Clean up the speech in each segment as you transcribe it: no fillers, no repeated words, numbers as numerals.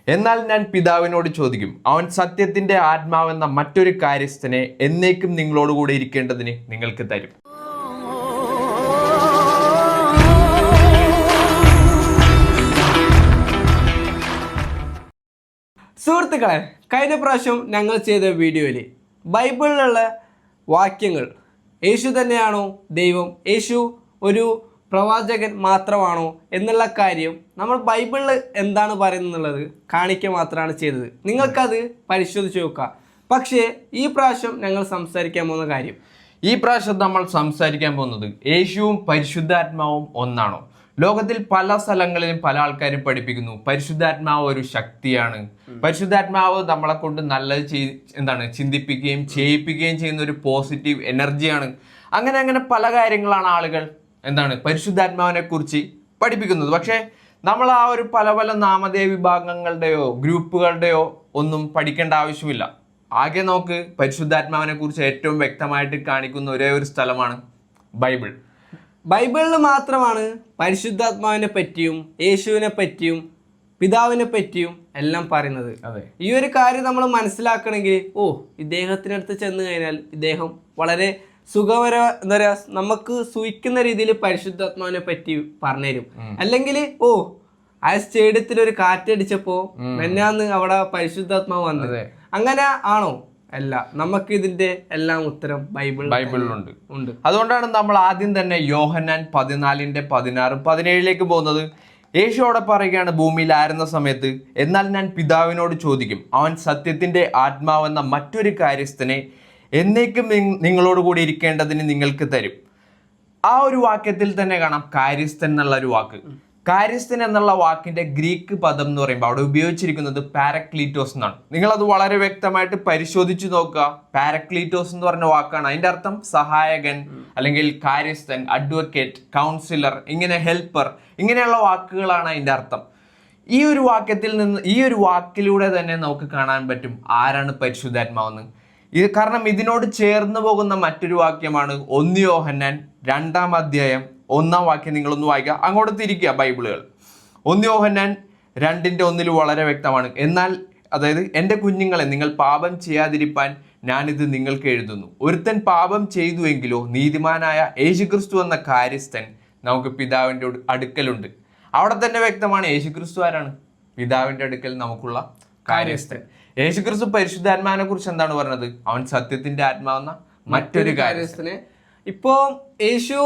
എന്നാൽ ഞാൻ പിതാവിനോട് ചോദിക്കും, അവൻ സത്യത്തിന്റെ ആത്മാവെന്ന മറ്റൊരു കാര്യസ്ഥനെ എന്നേക്കും നിങ്ങളോടുകൂടെ ഇരിക്കേണ്ടതിന് നിങ്ങൾക്ക് തരും. സുഹൃത്തുക്കളെ, കഴിഞ്ഞ പ്രാവശ്യം ഞങ്ങൾ ചെയ്ത വീഡിയോയിൽ ബൈബിളിലുള്ള വാക്യങ്ങൾ യേശു തന്നെയാണോ ദൈവം, യേശു ഒരു പ്രവാചകൻ മാത്രമാണോ എന്നുള്ള കാര്യം നമ്മൾ ബൈബിളിൽ എന്താണ് പറയുന്നത് കാണിക്കുക മാത്രമാണ് ചെയ്തത്. നിങ്ങൾക്കത് പരിശോധിച്ച് നോക്കുക. പക്ഷേ ഈ പ്രാവശ്യം ഞങ്ങൾ സംസാരിക്കാൻ പോകുന്ന കാര്യം, ഈ പ്രാവശ്യം നമ്മൾ സംസാരിക്കാൻ പോകുന്നത് യേശുവും പരിശുദ്ധാത്മാവും ഒന്നാണോ? ലോകത്തിൽ പല സ്ഥലങ്ങളിലും പല ആൾക്കാരും പഠിപ്പിക്കുന്നു പരിശുദ്ധാത്മാവ് ഒരു ശക്തിയാണ്, പരിശുദ്ധാത്മാവ് നമ്മളെ കൊണ്ട് നല്ലത് ചിന്തിപ്പിക്കുകയും ചെയ്യിപ്പിക്കുകയും ചെയ്യുന്ന ഒരു പോസിറ്റീവ് എനർജിയാണ്. അങ്ങനെ പല കാര്യങ്ങളാണ് ആളുകൾ പരിശുദ്ധാത്മാവിനെ കുറിച്ച് പഠിപ്പിക്കുന്നത്. പക്ഷേ നമ്മൾ ആ ഒരു പല നാമധേയ വിഭാഗങ്ങളുടെയോ ഗ്രൂപ്പുകളുടെയോ ഒന്നും പഠിക്കേണ്ട ആവശ്യമില്ല. ആകെ നമുക്ക് പരിശുദ്ധാത്മാവിനെ കുറിച്ച് ഏറ്റവും വ്യക്തമായിട്ട് കാണിക്കുന്ന ഒരേ ഒരു സ്ഥലമാണ് ബൈബിൾ. ബൈബിളിൽ മാത്രമാണ് പരിശുദ്ധാത്മാവിനെ പറ്റിയും യേശുവിനെ പറ്റിയും പിതാവിനെ പറ്റിയും എല്ലാം പറയുന്നത്. ഈ ഒരു കാര്യം നമ്മൾ മനസ്സിലാക്കണമെങ്കിൽ ഇദ്ദേഹത്തിനടുത്ത് ചെന്ന് കഴിഞ്ഞാൽ ഇദ്ദേഹം വളരെ എന്താ പറയാ, നമുക്ക് സൂഹിക്കുന്ന രീതിയിൽ പരിശുദ്ധാത്മാവിനെ പറ്റി പറഞ്ഞുതരും. അല്ലെങ്കിൽ ആ സ്റ്റേഡിയത്തിൽ ഒരു കാറ്റടിച്ചപ്പോ മെന്നാന്ന് അവിടെ പരിശുദ്ധാത്മാവ് വന്നത്, അങ്ങനെ ആണോ? അല്ല, നമുക്ക് ഇതിന്റെ എല്ലാം ഉത്തരം ബൈബിളിലുണ്ട്. അതുകൊണ്ടാണ് നമ്മൾ ആദ്യം തന്നെ യോഹന്നാൻ 14:16-17 പോകുന്നത്. യേശു അവിടെ പറയുകയാണ്, ഭൂമിയിലായിരുന്ന സമയത്ത് എന്നാൽ ഞാൻ പിതാവിനോട് ചോദിക്കും, അവൻ സത്യത്തിന്റെ ആത്മാവെന്ന മറ്റൊരു കാര്യസ്ഥനെ എന്നേക്കും നിങ്ങളോട് കൂടി ഇരിക്കേണ്ടതിന് നിങ്ങൾക്ക് തരും. ആ ഒരു വാക്യത്തിൽ തന്നെ കാണാം കാര്യസ്ഥൻ എന്നുള്ള ഒരു വാക്ക്. കാര്യസ്ഥൻ എന്നുള്ള വാക്കിന്റെ ഗ്രീക്ക് പദം എന്ന് പറയുമ്പോൾ അവിടെ ഉപയോഗിച്ചിരിക്കുന്നത് പാരക്ലീറ്റോസ് എന്നാണ്. നിങ്ങളത് വളരെ വ്യക്തമായിട്ട് പരിശോധിച്ച് നോക്കുക. പാരക്ലീറ്റോസ് എന്ന് പറഞ്ഞ വാക്കാണ്. അതിന്റെ അർത്ഥം സഹായകൻ, അല്ലെങ്കിൽ കാര്യസ്ഥൻ, അഡ്വക്കേറ്റ്, കൗൺസിലർ, ഇങ്ങനെ ഹെൽപ്പർ, ഇങ്ങനെയുള്ള വാക്കുകളാണ് അതിന്റെ അർത്ഥം. ഈ ഒരു വാക്കിലൂടെ തന്നെ നമുക്ക് കാണാൻ പറ്റും ആരാണ് പരിശുദ്ധാത്മാവെന്ന്. കാരണം ഇതിനോട് ചേർന്ന് പോകുന്ന മറ്റൊരു വാക്യമാണ് 1 യോഹന്നാൻ 2-1 വാക്യം. നിങ്ങളൊന്ന് വായിക്കുക, അങ്ങോട്ട് തിരിക്കുക ബൈബിളുകൾ. 1 യോഹന്നാൻ 2:1 വളരെ വ്യക്തമാണ്. എന്നാൽ അതായത് എൻ്റെ കുഞ്ഞുങ്ങളെ, നിങ്ങൾ പാപം ചെയ്യാതിരിപ്പാൻ ഞാനിത് നിങ്ങൾക്ക് എഴുതുന്നു. ഒരുത്തൻ പാപം ചെയ്തുവെങ്കിലോ നീതിമാനായ യേശുക്രിസ്തു എന്ന കാര്യസ്ഥൻ നമുക്ക് പിതാവിൻ്റെ അടുക്കലുണ്ട്. അവിടെ തന്നെ വ്യക്തമാണ് യേശുക്രിസ്തു ആരാണ്? പിതാവിൻ്റെ അടുക്കൽ നമുക്കുള്ള കാര്യസ്ഥൻ. യേശുക്രിസ്തു പരിശുദ്ധാത്മാവിനെ കുറിച്ച് എന്താണ് പറഞ്ഞത്? അവൻ സത്യത്തിന്റെ ആത്മാവെന്ന മറ്റൊരു കാര്യസ്ഥനെ. ഇപ്പോ യേശു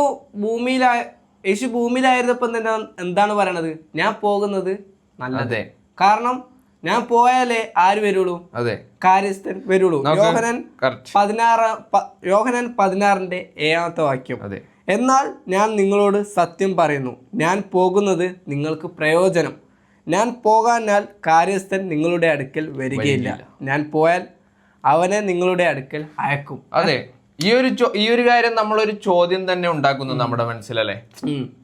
ഭൂമിയിലായിരുന്നപ്പോ എന്താണ് പറയണത്? ഞാൻ പോകുന്നത് നല്ലത്, കാരണം ഞാൻ പോയാലേ ആര് വരുള്ളൂ? കാര്യസ്ഥൻ വരുള്ളൂ. യോഹന്നാൻ 16:7 വാക്യം. എന്നാൽ ഞാൻ നിങ്ങളോട് സത്യം പറയുന്നു, ഞാൻ പോകുന്നത് നിങ്ങൾക്ക് പ്രയോജനം. ഞാൻ പോകാനാൽ കാര്യസ്ഥൻ നിങ്ങളുടെ അടുക്കൽ വരികയില്ല. ഞാൻ പോയാൽ അവനെ നിങ്ങളുടെ അടുക്കൽ അയക്കും. അതെ, ഈ ഒരു കാര്യം നമ്മളൊരു ചോദ്യം തന്നെ ഉണ്ടാക്കുന്നു നമ്മുടെ മനസ്സിലല്ലേ.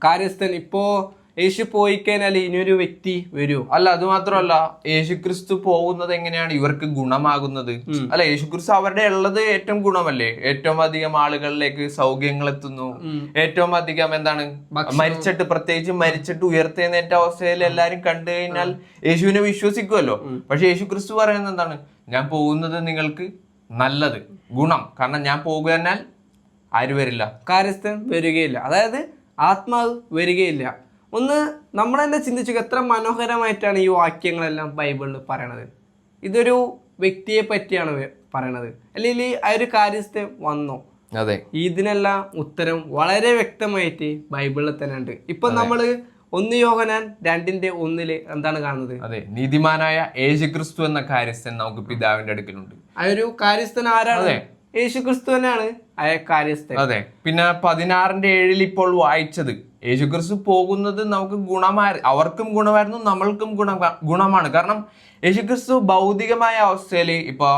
കാര്യസ്ഥൻ ഇപ്പോ യേശു പോയി കഴിഞ്ഞാൽ ഇനിയൊരു വ്യക്തി വരുമോ? അല്ല, അത് മാത്രമല്ല, യേശുക്രിസ്തു പോകുന്നത് എങ്ങനെയാണ് ഇവർക്ക് ഗുണമാകുന്നത്? അല്ല, യേശുക്രിസ്തു അവരുടെ ഉള്ളത് ഏറ്റവും ഗുണമല്ലേ? ഏറ്റവും അധികം ആളുകളിലേക്ക് സൗഖ്യങ്ങൾ എത്തുന്നു. ഏറ്റവും അധികം പ്രത്യേകിച്ച് മരിച്ചിട്ട് ഉയർത്തെഴുന്നേറ്റ അവസ്ഥയിൽ എല്ലാരും കണ്ടു കഴിഞ്ഞാൽ യേശുവിനെ വിശ്വസിക്കുമല്ലോ. പക്ഷെ യേശുക്രിസ്തു പറയുന്നത് എന്താണ്? ഞാൻ പോകുന്നത് നിങ്ങൾക്ക് നല്ലത്, ഗുണം. കാരണം ഞാൻ പോകുകയാൽ ആര് വരില്ല? കാര്യസ്ഥൻ വരികയില്ല, അതായത് ആത്മാവ് വരികയില്ല. ഒന്ന് നമ്മൾ തന്നെ ചിന്തിച്ചു, എത്ര മനോഹരമായിട്ടാണ് ഈ വാക്യങ്ങളെല്ലാം ബൈബിളിൽ പറയണത്. ഇതൊരു വ്യക്തിയെ പറ്റിയാണ് പറയണത്, അല്ലെങ്കിൽ ആ ഒരു കാര്യസ്ഥൻ വന്നോ? അതെ, ഇതിനെല്ലാം ഉത്തരം വളരെ വ്യക്തമായിട്ട് ബൈബിളിൽ തന്നെ ഉണ്ട്. ഇപ്പൊ നമ്മള് 1 യോഹന്നാൻ 2:1 എന്താണ് കാണുന്നത്? അതെ, നീതിമാനായ യേശുക്രിസ്തു എന്ന കാര്യസ്ഥൻ നമുക്ക് പിതാവിന്റെ അടുക്കലുണ്ട്. ആ ഒരു കാര്യസ്ഥൻ ആരാണ്? യേശുക്രിസ്തു തന്നെയാണ് ആ കാര്യസ്ഥൻ. അതെ, പിന്നെ 16:7 ഇപ്പോൾ വായിച്ചത് യേശുക്രിസ്തു പോകുന്നത് നമുക്ക് അവർക്കും ഗുണമായിരുന്നു, നമ്മൾക്കും ഗുണമാണ്. കാരണം യേശുക്രിസ്തു ഭൗതികമായ അവസ്ഥയിൽ ഇപ്പൊ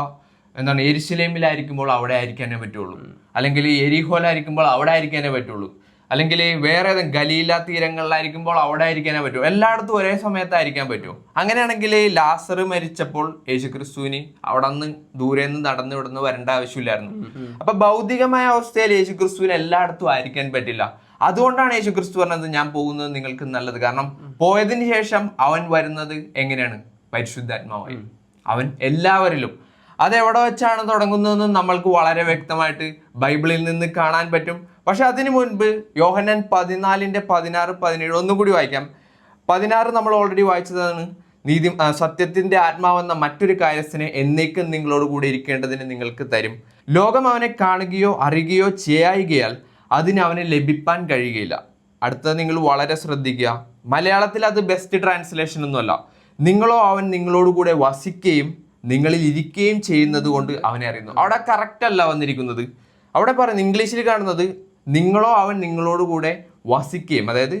യെരുശലേമിലായിരിക്കുമ്പോൾ അവിടെ ആയിരിക്കാനേ പറ്റുള്ളൂ, അല്ലെങ്കിൽ എരിഹോലായിരിക്കുമ്പോൾ അവിടെ ആയിരിക്കാനേ പറ്റുള്ളൂ, അല്ലെങ്കിൽ വേറെ ഗലീല തീരങ്ങളിലായിരിക്കുമ്പോൾ അവിടെ ആയിരിക്കാനേ പറ്റൂ. എല്ലായിടത്തും ഒരേ സമയത്തായിരിക്കാൻ പറ്റുമോ? അങ്ങനെയാണെങ്കിൽ ലാസർ മരിച്ചപ്പോൾ യേശുക്രിസ്തുവിന് അവിടെ നിന്ന് ദൂരെ നിന്ന് നടന്ന് വരേണ്ട ആവശ്യമില്ലായിരുന്നു. അപ്പൊ ഭൗതികമായ അവസ്ഥയിൽ യേശുക്രിസ്തുവിന് എല്ലായിടത്തും ആയിരിക്കാൻ പറ്റില്ല. അതുകൊണ്ടാണ് യേശു ക്രിസ്തു പറഞ്ഞത് ഞാൻ പോകുന്നത് നിങ്ങൾക്ക് നല്ലത്. കാരണം പോയതിന് ശേഷം അവൻ വരുന്നത് എങ്ങനെയാണ്? പരിശുദ്ധാത്മാവായി അവൻ എല്ലാവരിലും. അത് എവിടെ വെച്ചാണ് തുടങ്ങുന്നതെന്ന് നമ്മൾക്ക് വളരെ വ്യക്തമായിട്ട് ബൈബിളിൽ നിന്ന് കാണാൻ പറ്റും. പക്ഷെ അതിനു മുൻപ് യോഹന്നാൻ 14:16-17 ഒന്നും കൂടി വായിക്കാം. 16 നമ്മൾ ഓൾറെഡി വായിച്ചതാണ്. സത്യത്തിന്റെ ആത്മാവെന്ന മറ്റൊരു കാര്യസ്ഥനെ എന്നേക്കും നിങ്ങളോട് കൂടി ഇരിക്കേണ്ടതിന് നിങ്ങൾക്ക് തരും. ലോകം അവനെ കാണുകയോ അറിയുകയോ ചെയ്യായികയാൽ അതിന് അവനെ ലഭിപ്പാൻ കഴിയുകയില്ല. അടുത്തത് നിങ്ങൾ വളരെ ശ്രദ്ധിക്കുക. മലയാളത്തിൽ അത് ബെസ്റ്റ് ട്രാൻസ്ലേഷൻ ഒന്നുമല്ല. നിങ്ങളോ അവൻ നിങ്ങളോട് കൂടെ വസിക്കുകയും നിങ്ങളിൽ ഇരിക്കുകയും ചെയ്യുന്നത് കൊണ്ട് അവനെ അറിയുന്നു. അവിടെ കറക്റ്റ് അല്ല വന്നിരിക്കുന്നത്. അവിടെ പറയുന്നത് ഇംഗ്ലീഷിൽ കാണുന്നത് നിങ്ങളോ അവൻ നിങ്ങളോട് കൂടെ വസിക്കുകയും, അതായത്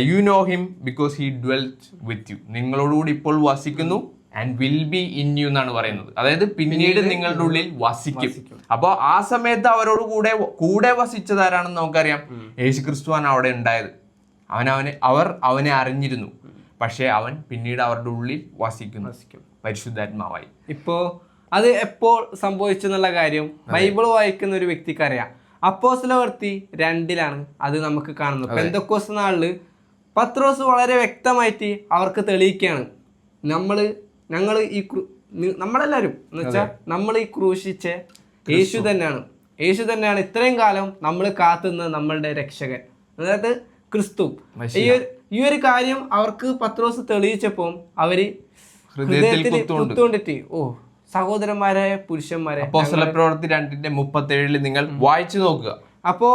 you know him because he dwelt with you. നിങ്ങളോടുകൂടി ഇപ്പോൾ വസിക്കുന്നു and will be in you എന്നാണ് പറയുന്നത്. അതായത് പിന്നീട് നിങ്ങളുടെ ഉള്ളിൽ വസിക്കും. അപ്പോൾ ആ സമയത്ത് അവരോട് കൂടെ വസിച്ചതാരാണെന്ന് നമുക്കറിയാം. യേശു ക്രിസ്തുവാണ് അവിടെ ഉണ്ടായത്. അവർ അവനെ അറിഞ്ഞിരുന്നു. പക്ഷെ അവൻ പിന്നീട് അവരുടെ ഉള്ളിൽ വസിക്കും പരിശുദ്ധാത്മാവായി. ഇപ്പോ അത് എപ്പോൾ സംഭവിച്ചെന്നുള്ള കാര്യം ബൈബിൾ വായിക്കുന്ന ഒരു വ്യക്തിക്ക് അറിയാം. അപ്പോസ്തലപ്രവൃത്തി 2 അത് നമുക്ക് കാണുന്നത്. പെന്തക്കോസ്ത് നാളില് പത്രോസ് വളരെ വ്യക്തമായിട്ട് അവർക്ക് തെളിയിക്കുകയാണ്, നമ്മളെല്ലാവരും എന്ന് വെച്ചാൽ നമ്മൾ ഈ ക്രൂശിച്ച യേശു തന്നെയാണ് ഇത്രയും കാലം നമ്മൾ കാത്തുന്ന നമ്മളുടെ രക്ഷകൻ, അതായത് ക്രിസ്തു. ഈ ഒരു കാര്യം അവർക്ക് പത്രോസ് തെളിയിച്ചപ്പോൾ അവര് ഹൃദയത്തിൽ കുത്തുകൊണ്ടിട്ട് സഹോദരന്മാരായ പുരുഷന്മാരെ, അപ്പോസ്തലപ്രവൃത്തി 2:37 നിങ്ങൾ വായിച്ചു നോക്കുക. അപ്പോ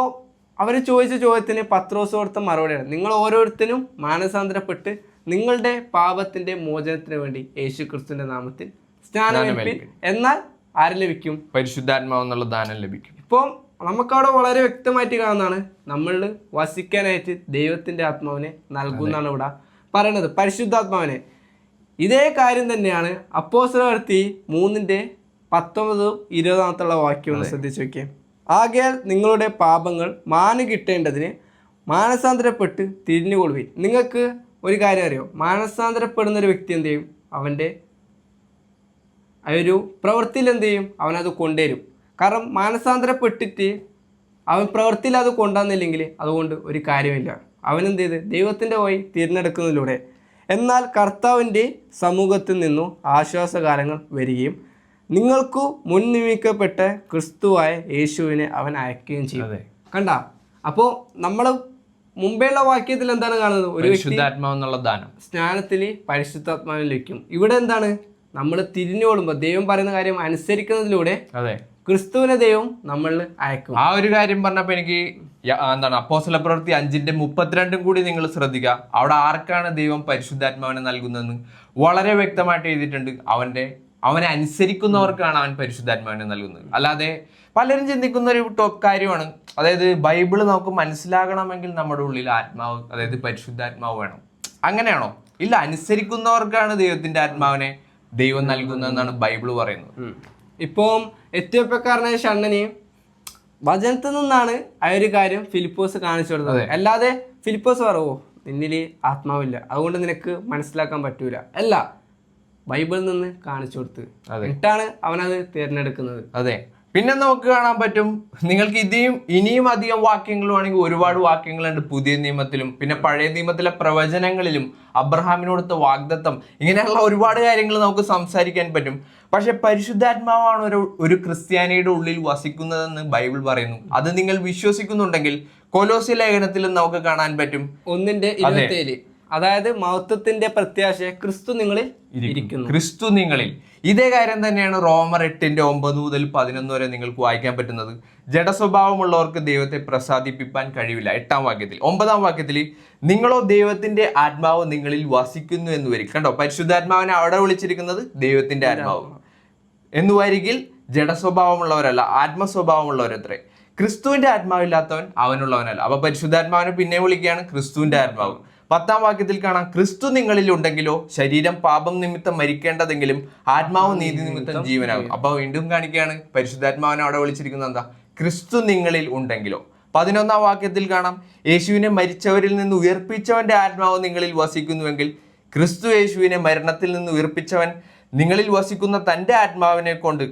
അവര് ചോദിച്ച ചോദ്യത്തിന് പത്രോസ് കൊടുത്ത മറുപടിയാണ്, നിങ്ങൾ ഓരോരുത്തരും മാനസാന്തരപ്പെട്ട് നിങ്ങളുടെ പാപത്തിന്റെ മോചനത്തിന് വേണ്ടി യേശു ക്രിസ്തുവിന്റെ നാമത്തിൽ സ്നാനമേൽപ്പിൻ, എന്നാൽ ആര് ലഭിക്കും? പരിശുദ്ധാത്മാവെന്നുള്ള ദാനം ലഭിക്കും. ഇപ്പം നമുക്കവിടെ വളരെ വ്യക്തമായിട്ട് കാണുന്നതാണ്, നമ്മളിൽ വസിക്കാനായിട്ട് ദൈവത്തിന്റെ ആത്മാവിനെ നൽകുന്നതാണ് ഇവിടെ പറയണത്, പരിശുദ്ധാത്മാവിനെ. ഇതേ കാര്യം തന്നെയാണ് അപ്പോസ്തലപ്രവൃത്തി 3:19-20 വാക്യം ഒന്ന് ശ്രദ്ധിച്ചു നോക്കിയേ. ആകയാൽ നിങ്ങളുടെ പാപങ്ങൾ മാന് കിട്ടേണ്ടതിന് മാനസാന്തരപ്പെട്ട് തിരിഞ്ഞുകൊള്ളുവിൻ. നിങ്ങൾക്ക് ഒരു കാര്യം അറിയോ, മാനസാന്തരപ്പെടുന്ന ഒരു വ്യക്തി എന്ത് ചെയ്യും? അവൻ്റെ ഒരു പ്രവൃത്തിയിൽ എന്ത് ചെയ്യും? അവനത് കൊണ്ടുവരും. കാരണം മാനസാന്തരപ്പെട്ടിട്ട് അവൻ പ്രവൃത്തിയിൽ അത് കൊണ്ടുവന്നില്ലെങ്കിൽ അതുകൊണ്ട് ഒരു കാര്യമില്ല. അവനെന്ത് ചെയ്ത് ദൈവത്തിൻ്റെ വഴി തിരഞ്ഞെടുക്കുന്നതിലൂടെ. എന്നാൽ കർത്താവിൻ്റെ സമൂഹത്തിൽ നിന്നും ആശ്വാസകാലങ്ങൾ വരികയും നിങ്ങൾക്കു മുൻ നിയമിക്കപ്പെട്ട ക്രിസ്തുവായ യേശുവിനെ അവൻ അയക്കുകയും ചെയ്യും. കണ്ട, അപ്പോൾ നമ്മൾ മുമ്പേയുള്ള വാക്യത്തിൽ എന്താണ് കാണുന്നത്? ഒരു പരിശുദ്ധാത്മാവെന്നുള്ള ദാനം സ്നാനത്തിൽ പരിശുദ്ധാത്മാവിനെ ലഭിക്കും. ഇവിടെ എന്താണ്? നമ്മൾ തിരിഞ്ഞു കൊള്ളുമ്പോൾ ദൈവം പറയുന്ന കാര്യം അനുസരിക്കുന്നതിലൂടെ ക്രിസ്തുവിനെ ദൈവം നമ്മളിൽ അയക്കും. ആ ഒരു കാര്യം പറഞ്ഞപ്പോൾ എനിക്ക് അപ്പോസ്തലപ്രവൃത്തി 5:32 കൂടി നിങ്ങൾ ശ്രദ്ധിക്കുക. അവിടെ ആർക്കാണ് ദൈവം പരിശുദ്ധാത്മാവിനെ നൽകുന്നതെന്ന് വളരെ വ്യക്തമായിട്ട് എഴുതിയിട്ടുണ്ട്. അവനെ അനുസരിക്കുന്നവർക്കാണ് അവൻ പരിശുദ്ധാത്മാവിനെ നൽകുന്നത്. അല്ലാതെ പലരും ചിന്തിക്കുന്ന ഒരു കാര്യമാണ്, അതായത് ബൈബിള് നമുക്ക് മനസ്സിലാകണമെങ്കിൽ നമ്മുടെ ഉള്ളിൽ ആത്മാവ്, അതായത് പരിശുദ്ധാത്മാവ് വേണം. അങ്ങനെയാണോ? ഇല്ല, അനുസരിക്കുന്നവർക്കാണ് ദൈവത്തിന്റെ ആത്മാവിനെ ദൈവം നൽകുന്നതെന്നാണ് ബൈബിള് പറയുന്നത്. ഇപ്പം എത്യോപ്യക്കാരനായ ഷണ്ണന് വചനത്തിൽ നിന്നാണ് ആ ഒരു കാര്യം ഫിലിപ്പോസ് കാണിച്ചു കൊടുത്തത്. അല്ലാതെ ഫിലിപ്പോസ് പറയുമോ നിന്നിൽ ആത്മാവില്ല അതുകൊണ്ട് നിനക്ക് മനസ്സിലാക്കാൻ പറ്റൂല, അല്ല, ബൈബിളിൽ നിന്ന് കാണിച്ചു കൊടുത്ത് എന്നിട്ടാണ് അവനത് തിരഞ്ഞെടുക്കുന്നത്. അതെ. പിന്നെ നമുക്ക് കാണാൻ പറ്റും, നിങ്ങൾക്ക് ഇനിയും അധികം വാക്യങ്ങൾ വേണമെങ്കിൽ ഒരുപാട് വാക്യങ്ങളുണ്ട് പുതിയ നിയമത്തിലും പിന്നെ പഴയ നിയമത്തിലെ പ്രവചനങ്ങളിലും അബ്രഹാമിനോടുത്ത വാഗ്ദത്തം, ഇങ്ങനെയുള്ള ഒരുപാട് കാര്യങ്ങൾ നമുക്ക് സംസാരിക്കാൻ പറ്റും. പക്ഷെ പരിശുദ്ധാത്മാവാണ് ഒരു ക്രിസ്ത്യാനിയുടെ ഉള്ളിൽ വസിക്കുന്നതെന്ന് ബൈബിൾ പറയുന്നു. അത് നിങ്ങൾ വിശ്വസിക്കുന്നുണ്ടെങ്കിൽ കൊലോസ്യ ലേഖനത്തിലും നമുക്ക് കാണാൻ പറ്റും 1:27, അതായത് മഹത്വത്തിന്റെ പ്രത്യാശ ക്രിസ്തു നിങ്ങളിൽ ഇരിക്കുന്നു. ക്രിസ്തു നിങ്ങളിൽ. ഇതേ കാര്യം തന്നെയാണ് റോമർ 8:9-11 വരെ നിങ്ങൾക്ക് വായിക്കാൻ പറ്റുന്നത്. ജഡസ്വഭാവമുള്ളവർക്ക് ദൈവത്തെ പ്രസാദിപ്പിക്കാൻ കഴിവില്ല. 8-ാം വാക്യത്തിൽ. 9-ാം വാക്യത്തിൽ നിങ്ങളോ ദൈവത്തിന്റെ ആത്മാവ് നിങ്ങളിൽ വസിക്കുന്നു എന്ന് വരും. കണ്ടോ, പരിശുദ്ധാത്മാവിനെ അവിടെ വിളിച്ചിരിക്കുന്നത് ദൈവത്തിന്റെ ആത്മാവ് എന്ന് വരികിൽ ജഡസ്വഭാവമുള്ളവരല്ല, ആത്മസ്വഭാവമുള്ളവരത്രേ. ക്രിസ്തുവിന്റെ ആത്മാവില്ലാത്തവൻ അവനുള്ളവനല്ല. അപ്പൊ പരിശുദ്ധാത്മാവിനെ പിന്നെ വിളിക്കുകയാണ് ക്രിസ്തുവിന്റെ ആത്മാവ്. 10-ാം വാക്യത്തിൽ കാണാം, ക്രിസ്തു നിങ്ങളിൽ ഉണ്ടെങ്കിലോ ശരീരം പാപം നിമിത്തം മരിക്കേണ്ടതെങ്കിലും ആത്മാവ് നീതി നിമിത്തം ജീവനാകും. അപ്പൊ വീണ്ടും കാണിക്കുകയാണ് പരിശുദ്ധാത്മാവിനെ അവിടെ വിളിച്ചിരിക്കുന്നത് എന്താ? ക്രിസ്തു നിങ്ങളിൽ ഉണ്ടെങ്കിലോ. 11-ാം വാക്യത്തിൽ കാണാം, യേശുവിനെ മരിച്ചവരിൽ നിന്ന് ഉയർപ്പിച്ചവന്റെ ആത്മാവ് നിങ്ങളിൽ വസിക്കുന്നുവെങ്കിൽ ക്രിസ്തു യേശുവിനെ മരണത്തിൽ നിന്ന് ഉയർപ്പിച്ചവൻ നിങ്ങളിൽ വസിക്കുന്ന തൻ്റെ ആത്മാവിനെ കൊണ്ട്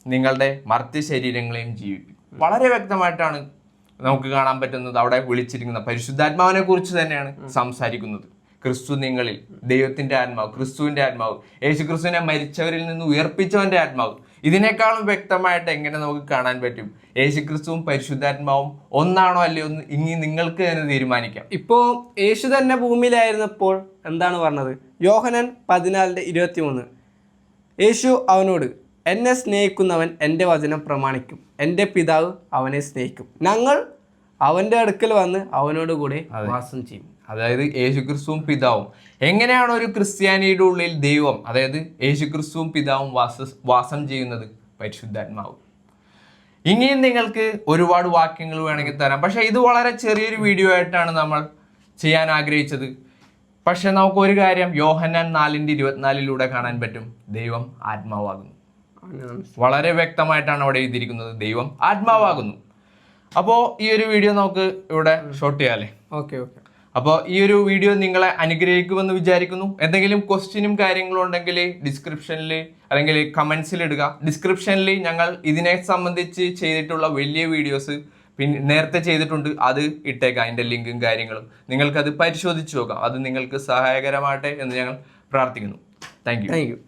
നിങ്ങളുടെ മർത്യ ശരീരങ്ങളെയും ജീവിപ്പിക്കും. വളരെ വ്യക്തമായിട്ടാണ് നമുക്ക് കാണാൻ പറ്റുന്നത് അവിടെ വിളിച്ചിരിക്കുന്ന പരിശുദ്ധാത്മാവിനെ കുറിച്ച് തന്നെയാണ് സംസാരിക്കുന്നത്. ക്രിസ്തു നിങ്ങളിൽ, ദൈവത്തിന്റെ ആത്മാവ്, ക്രിസ്തുവിന്റെ ആത്മാവ്, യേശു ക്രിസ്തുവിനെ മരിച്ചവരിൽ നിന്ന് ഉയർപ്പിച്ചവന്റെ ആത്മാവ്. ഇതിനേക്കാളും വ്യക്തമായിട്ട് എങ്ങനെ നമുക്ക് കാണാൻ പറ്റും? യേശു ക്രിസ്തുവും പരിശുദ്ധാത്മാവും ഒന്നാണോ അല്ലയോ എന്ന് ഇനി നിങ്ങൾക്ക് തന്നെ തീരുമാനിക്കാം. ഇപ്പോൾ യേശു തന്നെ ഭൂമിയിലായിരുന്നപ്പോൾ എന്താണ് പറഞ്ഞത്? യോഹന്നാൻ 14:23 യേശു അവനോട്, എന്നെ സ്നേഹിക്കുന്നവൻ എൻ്റെ വചനം പ്രമാണിക്കും, എൻ്റെ പിതാവ് അവനെ സ്നേഹിക്കും, ഞങ്ങൾ അവൻ്റെ അടുക്കൽ വന്ന് അവനോട് കൂടെ വാസം ചെയ്യും. അതായത് യേശുക്രിസ്തുവും പിതാവും. എങ്ങനെയാണ് ഒരു ക്രിസ്ത്യാനിയുടെ ഉള്ളിൽ ദൈവം, അതായത് യേശുക്രിസ്തുവും പിതാവും വാസം ചെയ്യുന്നത്? പരിശുദ്ധാത്മാവ്. ഇനിയും നിങ്ങൾക്ക് ഒരുപാട് വാക്യങ്ങൾ വേണമെങ്കിൽ തരാം, പക്ഷെ ഇത് വളരെ ചെറിയൊരു വീഡിയോ ആയിട്ടാണ് നമ്മൾ ചെയ്യാൻ ആഗ്രഹിച്ചത്. പക്ഷെ നമുക്ക് ഒരു കാര്യം യോഹന്നാൻ 4:24 കാണാൻ പറ്റും, ദൈവം ആത്മാവാകുന്നു. വളരെ വ്യക്തമായിട്ടാണ് അവിടെ എഴുതിയിരിക്കുന്നത്, ദൈവം ആത്മാവാകുന്നു. അപ്പോൾ ഈ ഒരു വീഡിയോ നമുക്ക് ഇവിടെ ഷോട്ട് ചെയ്യാല്ലേ? ഓക്കെ. അപ്പോൾ ഈ ഒരു വീഡിയോ നിങ്ങളെ അനുഗ്രഹിക്കുമെന്ന് വിചാരിക്കുന്നു. എന്തെങ്കിലും ക്വസ്റ്റ്യനും കാര്യങ്ങളും ഉണ്ടെങ്കിൽ ഡിസ്ക്രിപ്ഷനിൽ അല്ലെങ്കിൽ കമൻസിൽ ഇടുക. ഡിസ്ക്രിപ്ഷനിൽ ഞങ്ങൾ ഇതിനെ സംബന്ധിച്ച് ചെയ്തിട്ടുള്ള വലിയ വീഡിയോസ് പിന്നെ നേരത്തെ ചെയ്തിട്ടുണ്ട്, അത് ഇട്ടേക്കാം. അതിൻ്റെ ലിങ്കും കാര്യങ്ങളും നിങ്ങൾക്കത് പരിശോധിച്ച് നോക്കാം. അത് നിങ്ങൾക്ക് സഹായകരമാകട്ടെ എന്ന് ഞങ്ങൾ പ്രാർത്ഥിക്കുന്നു. Thank you.